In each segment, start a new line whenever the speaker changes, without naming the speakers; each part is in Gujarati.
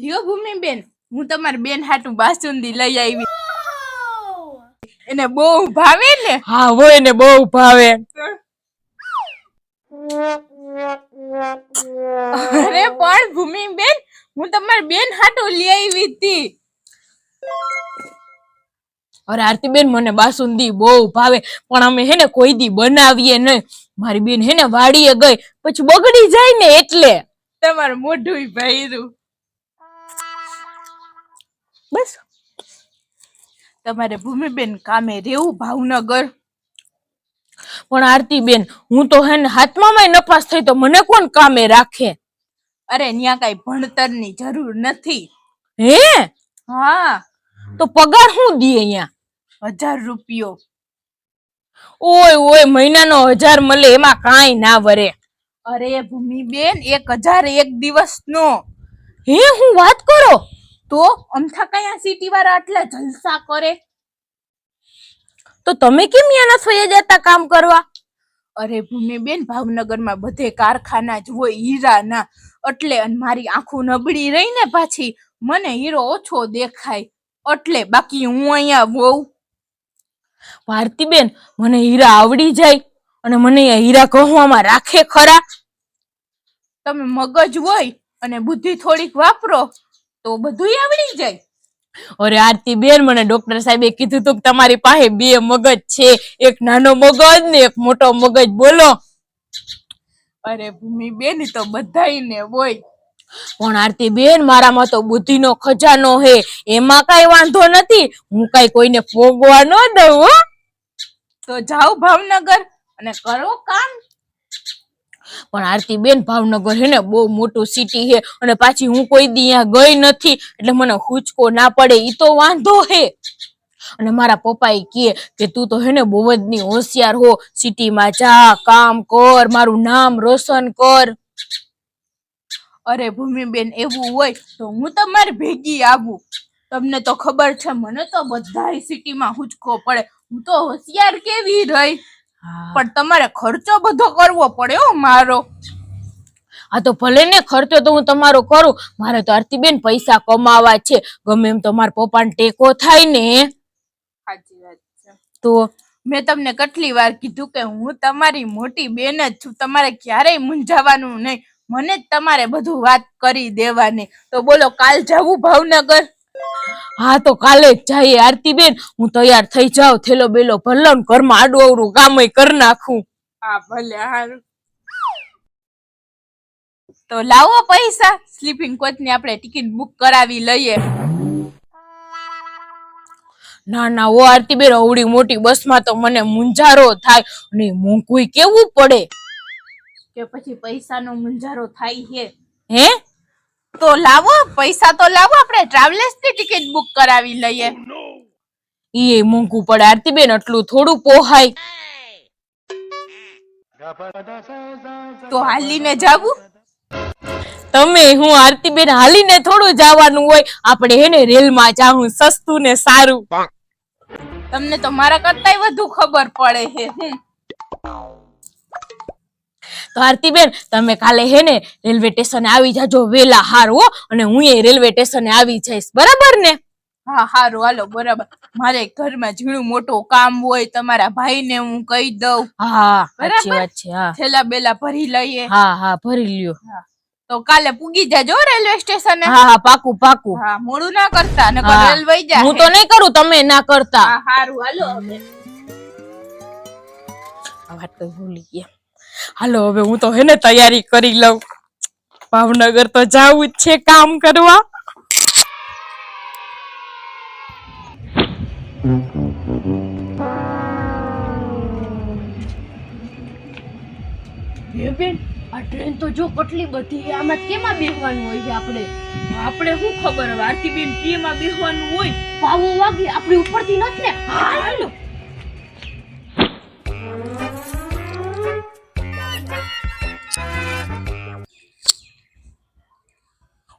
લ્યો ભૂમિબેન, હું તમારી બેન હાટુ બાસુંદી લઈ આવી. એને બહુ ભાવે ને?
હા હોય એને બહુ ભાવે.
અરે પણ ભૂમિબેન, હું તમારી બેન હાટુ લઈ આવી હતી.
અરે આરતીબેન, મને બાસુંદી બહુ ભાવે, પણ અમે હેને કોઈ દી બનાવીએ નહીં. મારી બેન હેને વાડીએ ગઈ પછી બગડી જાય ને એટલે.
તમારું મોઢું ભર્યું.
બસ.
તમારે ભૂમિબેન કામે રહેવું ભાવનગર?
પણ આરતીબેન, હું તો હેને હાથમાં નપાસ થઈ તો મને કોણ કામે રાખે?
અરે ન્યા કઈ ભણતરની જરૂર નથી.
હે?
હા.
તો પગાર શું દે અહીંયા?
1000 રૂપિયો.
ઓય મહિનાનો 1000 મળે એમાં કાંઈ ના વરે.
અરે ભૂમિબેન, 1000 એક દિવસનો.
હે, હું વાત કરો?
તો અમથા કયા સિટી વાળા આટલા જલસા કરે?
તો તમે કેમ ન્યા નથી જતા કામ કરવા?
અરે ભૂમિબેન, ભાવનગરમાં બધે કારખાના જ હોય હીરાના, એટલે મારી આંખો નબળી રહી ને પાછી, મને હીરો ઓછો દેખાય એટલે. બાકી હું અહીંયા બહુ.
ભારતીબેન, મને હીરા આવડી જાય અને મને હીરા કહવામાં રાખે ખરા?
તમે મગજ હોય અને બુદ્ધિ થોડીક વાપરો તો બધું આવડી જાય.
અરે આરતીબેન, મને ડોક્ટર સાહેબે કીધું તું કે તમારી પાસે 2 મગજ છે, એક નાનો મગજ ને એક મોટો મગજ. બોલો.
અરે ભૂમિબેન, તો બધાયને હોય.
પણ આરતીબેન, મારામાં તો બુદ્ધિનો ખજાનો હે, એમાં કઈ વાંધો નથી. હું કઈ કોઈને ફોગવા ન દઉં હો.
તો જાઓ ભાવનગર અને કરો કામ.
પણ આરતીબેન, ભાવનગર હે ને બહુ મોટું સિટી હે, અને પાછી હું કોઈ દી અહીંયા ગઈ નથી, એટલે મને હુંચકો ના પડે ઈ તો વાંધો હે. અને મારા પપ્પા એ કહે કે તું તો હે ને બહુ જ ની હોશિયાર હો, સિટીમાં જા, કામ કર, મારું નામ રોશન કર.
અરે ભૂમિબેન, એવું હોય તો હું તમારી ભેગી આવું. તમને તો ખબર છે, મને તો બધાય સિટીમાં હુંચકો પડે. હું તો હોશિયાર કેવી રહી, પણ તમારે ખર્ચો બધો કરવો પડે હો મારો.
હા તો ભલે ને, ખર્ચો તો હું તમારો કરું. મારે તો આરતીબેન પૈસા કમાવા છે, ગમે એમ તો મારા પપ્પાને ટેકો થાય ને.
સાચી વાત છે.
તો
મેં તમને કેટલી વાર કીધું કે હું તમારી મોટી બેન જ છું, તમારે ક્યારેય મૂંઝાવાનું નહીં, મને જ તમારે બધું વાત કરી દેવાની. તો બોલો, કાલ જવું ભાવનગર?
હા તો કાલે જ જઈએ આરતીબેન. હું તૈયાર થઈ જાઉં, થેલો બેલો ભરલો ને ઘરમાં આડું અવરું કામ કરી નાખું.
હા ભલે, હારું. તો લાવો પૈસા, સ્લીપિંગ કોચની આપણે ટિકિટ બુક કરાવી લઈએ.
ના ઓ આરતીબેન, અવડી મોટી બસમાં તો મને મુંજારો થાય, અને મોંઘું કેવું પડે.
કે પછી પૈસાનો મુંજારો થાય છે?
હે?
તો લાવો પૈસા, તો લાવો, આપણે ટ્રાવેલર્સની ટિકિટ બુક કરાવી લઈએ.
ઈ મોંઘું પડે આરતીબેન, એટલું થોડું પોહાય.
તો હાલીને જાવું?
તમે હું આરતીબેન, હાલીને થોડું જવાનું હોય, આપણે હે ને રેલમાં જાવું, સસ્તું ને સારું.
તમને તો મારા કરતાય વધુ ખબર પડે છે.
તો આરતીબેન, તમે કાલે હે ને રેલવે સ્ટેશને આવી જાજો વેલા, હાર હો, અને હું એ રેલવે સ્ટેશને આવી જઈશ, બરાબર ને?
હા હારું, હાલો, બરાબર. મારે ઘરમાં ઝીણું મોટું કામ હોય, તમારા ભાઈને હું કહી દઉં.
હા, સાચી
બરાબર.
વાત છે. હા,
થેલા બેલા ભરી લઈએ.
હા ભરી લ્યો.
તો કાલે પૂગી જાજો રેલવે સ્ટેશને.
હા પાકું પાકું.
હા, મોડું ના કરતા, નકર રેલ વઈ જાય.
હું તો નહીં કરું, તમે ના કરતા.
હા હારું, હાલો હવે.
વાત તો ભૂલી ગયા. હાલો હવે હું તો હે ને તૈયારી કરી લઉં, ભાવનગર તો જાવું જ છે કામ કરવા.
બેન, આ ટ્રેન તો જો કેટલી બધી, આમાં કેમાં બેસવાનું હોય છે આપણે?
આપણે શું ખબર હવે, આરતીબેન કેમાં બેસવાનું હોય?
પાવો વાગી આપણી ઉપરથી નથી ને? હાલો.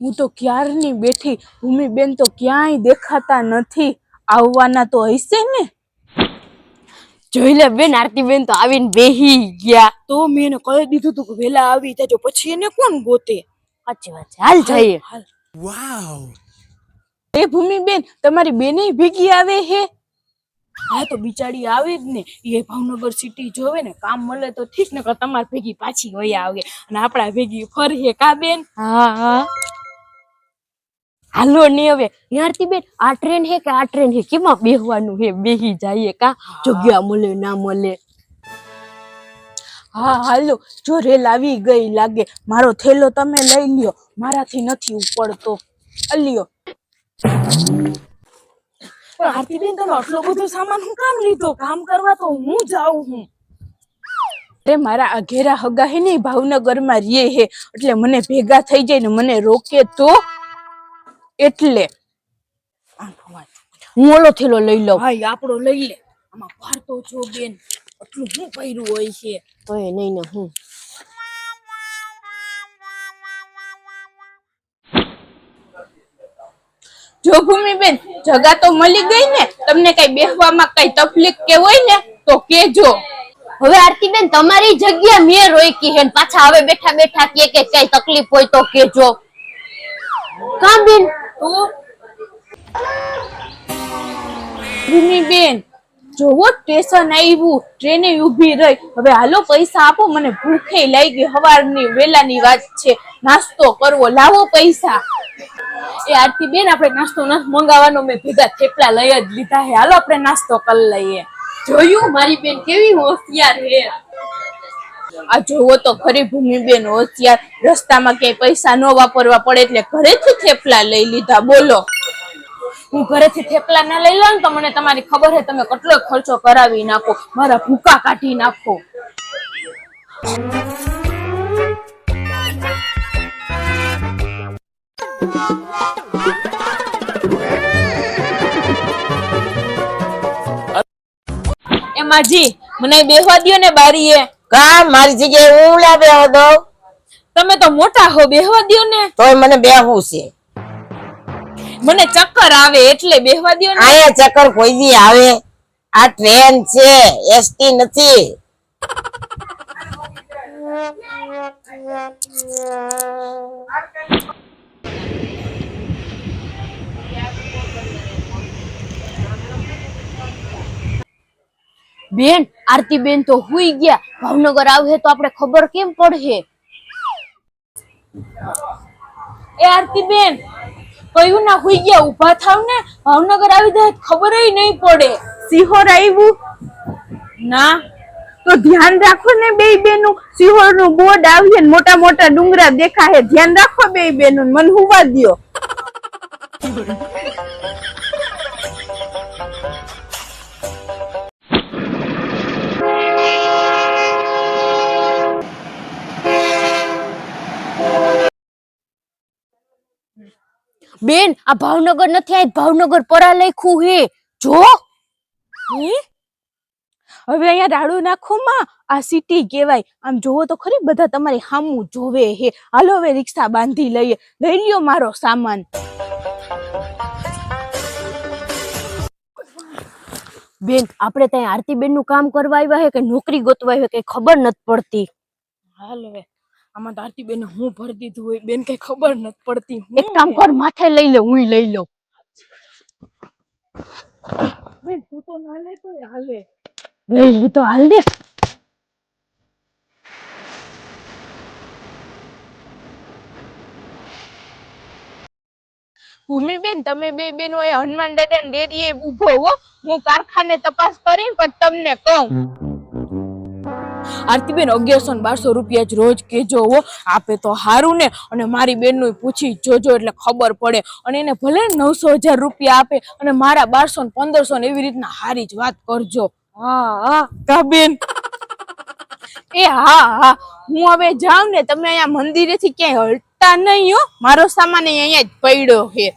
હું તો ક્યારની બેઠી, ભૂમિબેન તો ક્યાંય દેખાતા નથી. આવવાના તો હશે ને?
જોઈ લે બેન, આરતીબેન તો આવીને બેહી ગયા.
તો મેં એને કહી દીધું તું કે વેલા આવી જજો, પછી એને કોણ ગોતે?
સાચી વાત છે, હાલ જઈએ.
એ ભૂમિબેન તમારી બેને ભેગી આવે હે? હા તો બિચારી આવે જ ને, એ ભાવનગર સિટી જોવે ને, કામ મળે તો ઠીક, ને તમારી ભેગી પાછી વયા આવે અને આપણા ભેગી ફરીએ. કા બેન?
હા હા હાલો ને હવે યારતી બેન, આ ટ્રેન હે કે આ ટ્રેન હે, કેમાં બેહવાનું હે? બેહી જઈએ કા, જગ્યા મળે ના મળે.
હા હાલો, જો રેલ આવી ગઈ લાગે. મારો થેલો તમે લઈ લ્યો, મારાથી નથી ઉપડતો. લ્યો. પણ આરતી બેન તમે આટલો બધો સામાન હું કામ લીધો? કામ કરવા તો હું જાઉં હું. અરે મારા અઘેરા હગા હે ને ભાવનગર માં રે હે, એટલે મને ભેગા થઈ જાય ને મને રોકે તો એટલે
હું ઓલો થેલો લઈ લઉં.
હા આપણો લઈ લે. આમાં ભાર તો જો બેન આટલું શું કર્યું હોય છે.
તો એ નહીં ને હું
જો ભૂમિબેન જગા તો મળી ગઈ ને, તમને કઈ બેસવામાં કઈ તકલીફ કે હોય ને તો કેજો.
હવે આરતી બેન તમારી જગ્યા મેં રોકી હે, પાછા હવે બેઠા બેઠા કે કઈ તકલીફ હોય તો કેજો. કા બેન?
ભૂમિબેન જોવો સ્ટેશન આવ્યું, ટ્રેને ઊભી રહી. હવે હાલો પૈસા આપો, મને ભૂખે લાગી, સવારની વેલાની વાત છે. નાસ્તો કરવો, લાવો પૈસા.
એ આરતી બેન આપણે નાસ્તો મંગાવવાનો, મેં ભેગા થેપલા લઈ જ લીધા હે. હાલો આપણે નાસ્તો કરી લઈએ.
જોયું મારી બેન કેવી હોશિયાર હે. આ જોવો તો ખરી ભૂમિબેન હોશિયાર, રસ્તામાં ક્યાંય પૈસા ન વાપરવા પડે એટલે ઘરેથી થેપલા લઈ લીધા. બોલો,
હું ઘરેથી થેપલા ના લઈ લઉં ને તો મને તમારી ખબર છે તમે કેટલો ખર્ચો કરાવી નાખો, મારા ભૂકા કાઢી નાખો. એમાં જી મને બેહવા દ્યો ને બારીએ.
કા મારી જગ્યાએ હું લા બેહવા દઉં?
તમે તો મોટા હો, બેહવા દ્યો ને.
તોય મને બેહવું છે.
મને ચક્કર આવે એટલે બેહવા દ્યો ને.
આયા ચક્કર કોઈ દી આવે? આ ટ્રેન છે, એસટી નથી.
બેન આરતી બેન તો હુઈ ગયા, ભાવનગર આવે તો આપણે ખબર કેમ પડશે?
એ આરતી બેન કયું ના હુઈ ગયા, ઊભા થાવ ને. ભાવનગર આવી જાય ખબર નહીં પડે.
સિહોર આવ્યું
ના
તો ધ્યાન રાખો ને બે બેનું. સિહોર નું બોર્ડ આવીએ ને મોટા મોટા ડુંગરા દેખાય, ધ્યાન રાખો બે બેનું. મને હુવા દ્યો.
બેન આ ભાવનગર નથી, આ ભાવનગર પરા લખ્યું હે જો.
હવે અહીંયા રાડું નાખો માં, આ સિટી કહેવાય. આમ જોવો તો ખરી, બધા તમારી સામું જોવે હે. હાલો હવે રિક્ષા બાંધી લઈએ, લઈ લ્યો મારો સામાન.
બેન આપણે ત્યાં આરતી બેન નું કામ કરવા આવ્યા હે કે નોકરી ગોતવા આવ્યા કે ખબર નથી પડતી.
હાલ હવે આમાં તો આરતી બેન હું ભરી દીધું હોય બેન, કઈ ખબર નથી પડતી.
એક કામ કર, માથે લઈ લે, હું લઈ લઉં.
બેન તું તો ના લે તો હાલે.
લઈ લે તો હાલ દે.
ભૂમિબેન તમે બે બેનો એ હનુમાન દાદા ને ડેરીએ ઉભો હો, હું કારખાને તપાસ કરી પછી તમને કહું.
આરતી બેન 1100 ને 1200 રૂપિયા જ રોજ કેજો હો, આપે તો હારું ને. અને મારી બેન નું પૂછી જોજો એટલે ખબર પડે. અને એને ભલે 900,000 રૂપિયા આપે અને મારા 1200 ને 1500 ને એવી રીતના હારી જ વાત કરજો.
હા હા
કા બેન?
એ હા હા, હું હવે જાઉં ને, તમે અહીંયા મંદિરેથી ક્યાંય હલતા નહીં હો. મારો સામાન અહીંયા જ પડ્યો છે.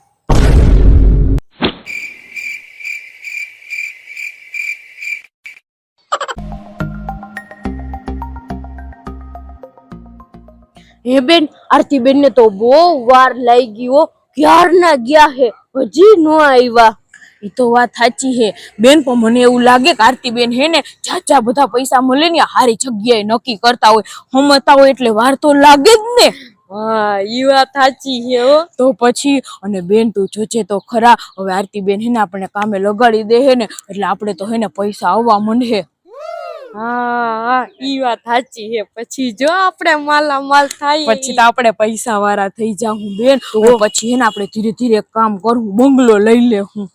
હે બેન આરતી બેન ને તો બહુ વાર લાગી હો, ક્યારના ગયા હે હજી નો આવ્યા.
એ તો વાત સાચી હે બેન, પણ મને એવું લાગે કે આરતી બેન હે ને જાજા બધા પૈસા મળે ને હારી જગ્યાએ નક્કી કરતા હોય, હમતા હોય એટલે વાર તો લાગે જ ને. હા ઈ વાત સાચી છે હો. તો પછી અને બેન તું જોજે તો ખરા, હવે આરતી બેન હે ને આપણને કામે લગાડી દે હે ને એટલે આપણે તો હે ને પૈસા આવવા માંડે. હા ઈ વાત સાચી છે. પછી જો આપણે માલામાલ થાય પછી તો આપણે પૈસા વાળા થઈ જાહું બેન. તો પછી હે ને આપણે ધીરે ધીરે એક કામ કરવું, બંગલો લઈ લેહું.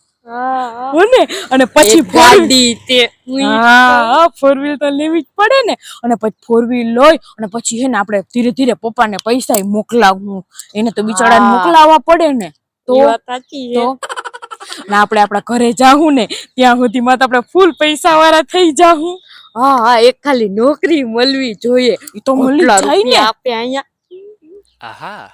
હો ને, અને પછી ગાડી તે હા 4 વ્હીલ તો લેવી જ પડે ને. અને પછી 4 વ્હીલ લઈ અને પછી હે ને આપણે ધીરે ધીરે પપ્પાને પૈસા મોકલાવું. એને તો બિચારાને મોકલાવવા પડે ને. તો વાત સાચી છે. ને આપણે આપણા ઘરે જાહું ને ત્યાં સુધીમાં તો આપણે ફૂલ પૈસા વાળા થઈ જાહું. હા હા, એક ખાલી નોકરી મળવી જોઈએ. ઈ તો મળી જાય ને. આપે અહીંયા
આહા.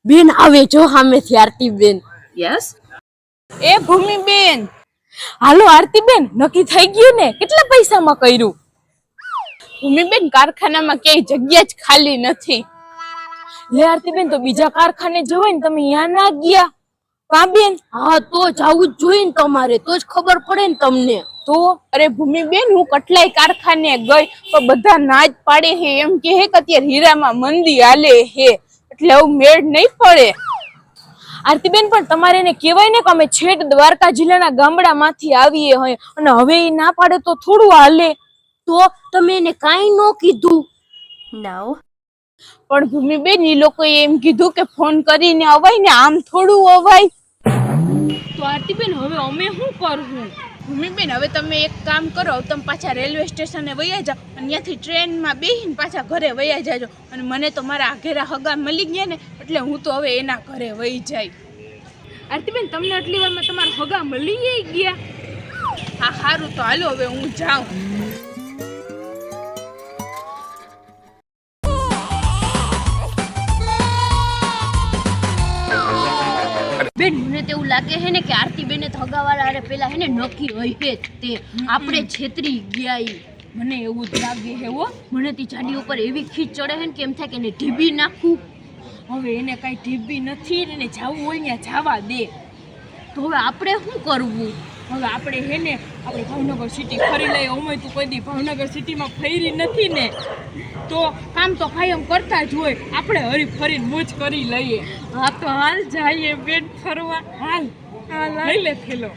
બેન આવે જો સામેથી આરતી બેન.
યસ. એ ભૂમિબેન,
હાલો આરતી બેન, નક્કી થઈ ગયું ને? કેટલા પૈસામાં કર્યું?
ભૂમિબેન કારખાનામાં ક્યાંય જગ્યા જ ખાલી નથી.
લે આરતી બેન, તો બીજા કારખાને જવાય ને, તમે અહીંયા ના ગયા? કા બેન?
હા તો જાવું જ જોઈએ ને તમારે, તો જ ખબર પડે ને તમને.
તો અરે ભૂમિબેન, હું કેટલાય કારખાને ગઈ પણ બધા ના જ પાડે હે. એમ કે હે કે અત્યારે હીરામાં મંદી હાલે હે એટલે એવું મેળ નહીં પડે.
આરતીબેન પણ તમારે એને કહેવાય ને કે અમે છેટ દ્વારકા જિલ્લાના ગામડામાંથી આવીએ હોય અને હવે એ ના પાડે તો થોડું હાલે.
તો તમે એને કાંઈ ન કીધું?
પણ ભૂમિબેન, એ લોકોએ એમ કીધું કે ફોન કરીને અવાય ને, આમ થોડું અવાય.
તો આરતીબેન, હવે અમે શું કરવું?
ભૂમિબેન, હવે તમે એક કામ કરો, તમે પાછા રેલવે સ્ટેશને વયા જાઓ અને ત્યાંથી ટ્રેનમાં બેસીને પાછા ઘરે વયા જાજો. અને મને તો મારા આઘેરા હગા મળી ગયા ને એટલે હું તો હવે એના ઘરે વહી જાય.
આરતીબેન, તમને આટલી વારમાં તમારા હગા મળી ગયા?
હા સારું, તો હાલો હવે હું જાઉં.
બેન, મને તો એવું લાગે છે ને કે આરતી બેને થગાવાળા અરે પેલા હે ને નક્કી હોય છે તે આપણે છેતરી ગયા ઈ.
મને એવું જ લાગે હે હો.
મને તી જાડી ઉપર એવી ખીચ ચડે છે ને કે એમ થાય કે એને ઢીબી નાખું.
હવે એને કઈ ઢીબી નથી ને, એને જાવું હોય ત્યાં જવા દે.
તો હવે આપણે શું કરવું?
હવે આપણે હે ને આપણે ભાવનગર સિટી ફરી લઈએ. અમે તું કોઈ દી ભાવનગર સિટીમાં ફરી નથી ને, તો કામ તો કાયમ કરતા જ હોય. આપણે હરી ફરીને મોજ કરી લઈએ.
હા તો હાલ જઈએ
બેન ફરવા. હાલ લઈ લે થેલો.